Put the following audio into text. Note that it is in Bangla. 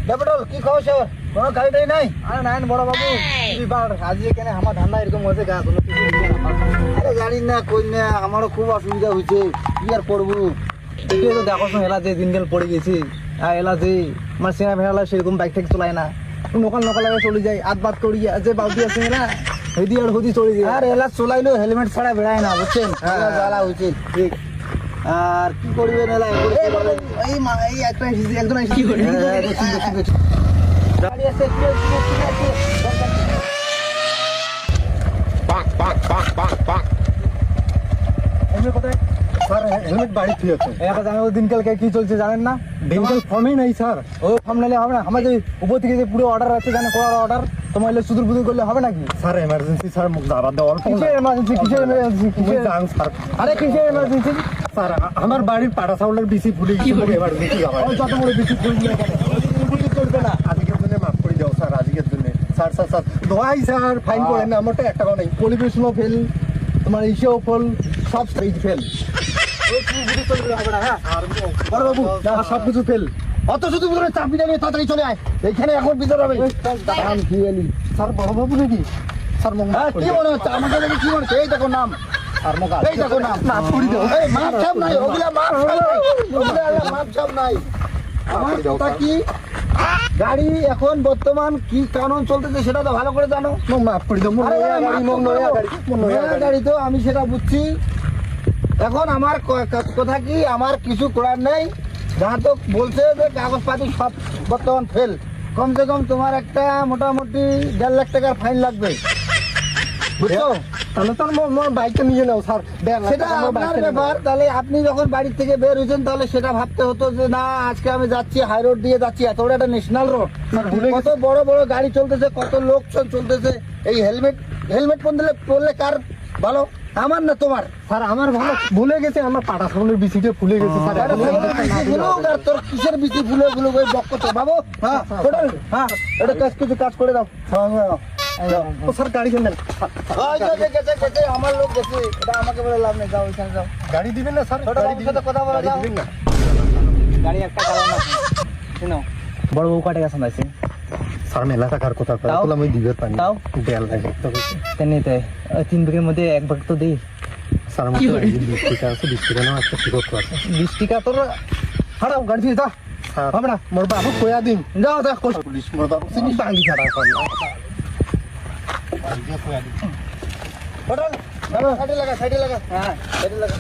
ডেপটল কি খবর স্যার? কোনো গাড়িটাই নাই? আরে নাই বড় বাবু এবার আজ কেন আমার ধান্দা এরকম হয়েছে গা কোনো কিছু বুঝতে না পারলাম। আরে জানি না কই না, আমারও খুব অসুবিধা হয়েছে, কি আর করবো। এটাই তো দেখো শোনো, এলা যে দিনকাল পড়ে গেছি আর এলা যে আমার সেনা ভেড়ালা সেরকম বাইক ঠেক চলায় না, নকাল নকাল আগে চলে যায় আধ বাদ করি যে বাউদি আছে না হেদি আর হদি চলে যায়। আর এলা চলাইলেও হেলমেট ছাড়া বেড়ায় না, বুঝছেন? হ্যাঁ। জ্বালা হয়েছে। ঠিক আর কি করবেন এলা? এই একটা একজন কি করে গাড়ি আছে, কি আছে, কি আছে? এমনি কোথায় স্যার হেলমেট বাড়ি থেকে আছে। একটা জানো দিনকালকে কি চলছে জানেন না? দিনকাল ফর্মই নাই স্যার। ও ফর্ম নিলে হবে না, আমার যে উপর থেকে যে পুরো অর্ডার আছে জানে কোন অর্ডার তোমার এলে সুদূর বুদুর করলে হবে নাকি? স্যার এমার্জেন্সি স্যার মুখ দাঁড়া দেওয়ার কিসের এমার্জেন্সি, কিসের এমার্জেন্সি, কিসের যান স্যার। আরে কিসের এমার্জেন্সি? স্যার আমার বাড়ির পাড়া চাউলের বিসি ভুলে গেছি, এমার্জেন্সি যাওয়ার। ওই যত বড় বেশি ফুল দিয়ে কেন বুদ্ধি চলবে না। আজকের জন্য মাফ করে দাও স্যার, আজকের জন্য। স্যার স্যার স্যার দোয়াই স্যার, ফাইন করেন না, আমারটা এক টাকা নেই। পরিবেশনও ফেল, তোমার ইসেও ফেল, সব স্টেজ ফেল। বড় বাবু সব কিছু ফেল। অত শুধু ভিতরে চাবি নিয়ে তাড়াতাড়ি চলে আয়, এখানে এখন ভিতরে হবে। দাম কি এলি স্যার বড় বাবু নাকি? স্যার মুখ মাফ করে কি দাও। মনে হচ্ছে আমাকে দেখে কি মনে হচ্ছে? এই দেখো নাম, আর মোকা এই দেখো নাম। মাফ করে দাও। এই মাপ ছাপ নাই, ওগুলা মাপ ছাপ নাই, ওগুলা মাপ ছাপ নাই। আমার কথা কি, গাড়ি এখন বর্তমান কি কানুন চলতেছে সেটা তো ভালো করে জানো। মুখ মাফ করে দাও। আরে নয়া মাপ গাড়ি, তো নয়া করো। গাড়ি, নয়া নয়া গাড়ি। গাড়ি তো আমি সেটা বুঝছি। এখন আমার কথা কি, আমার কিছু করার নেই। যা তো বলছে যে কাগজপাতি সব বর্তমান ফেল, কমসে কম তোমার একটা মোটামুটি 1.5 লাখ টাকার ফাইন লাগবে, বুঝছো? তাহলে তো আমার বাইকটা নিয়ে নাও স্যার। 1.5 লাখ সেটা টাকা আমার আপনার বাইকটা নিয়ে নাও। ব্যাপার। তাহলে আপনি যখন বাড়ি থেকে বের হয়েছেন তাহলে সেটা ভাবতে হতো যে না আজকে আমি যাচ্ছি হাই রোড দিয়ে যাচ্ছি, এত বড় একটা ন্যাশনাল রোড, স্যার, ভুলে কত বড় বড় গাড়ি চলতেছে, কত লোকজন চলতেছে। এই হেলমেট পরলে কার ভালো, আমার না তোমার? স্যার আমার ভালো ভুলে গেছে, আমার পাটা ছাগলের বিসিটা ভুলে গেছে স্যার। আরে ছাগলের বিচি ফুলুক আর তোর কিসের বিচি ফুলুক ওই বক করছো বাবু। হ্যাঁ টোটাল, হ্যাঁ এটা কিছু কাজ করে দাও। ও স্যার গাড়ি কিনবেন? গেছে আমার লোক গেছে, এটা আমাকে বলে লাভ নেই, যাও ওইখানে যাও। গাড়ি দিবেন না স্যার? ছোট গাড়ি বাবুর সাথে কথা বলে গাড়ি যাও। দিবেন না? গাড়ি একটা কারণ আছে শুনো, বড় বউ কাটে গেছে নাইছে স্যার মেলা টাকার কথা কয়, তাও? বললাম ওই দিবের পানি। তাও? 1.5 লাখ তো হয়েছে। তেমনিতে 3 ভাগের মধ্যে 1 ভাগ তো দেই। স্যার আমার তো 20 টাকা আছে, 20 টাকা নাও, একটা টিকট আছে। 20 টাকা তোর হারাও গাড়ি দিয়ে যা, স্যার হবে না মোর বাবু কয়া দিন। যাও যা কই পুলিশ মোর বাবু চিনি বাঙ্গি ছাড়া করে। টোটাল সাইডে লাগা, সাইডে লাগা, হ্যাঁ সাইডে লাগা।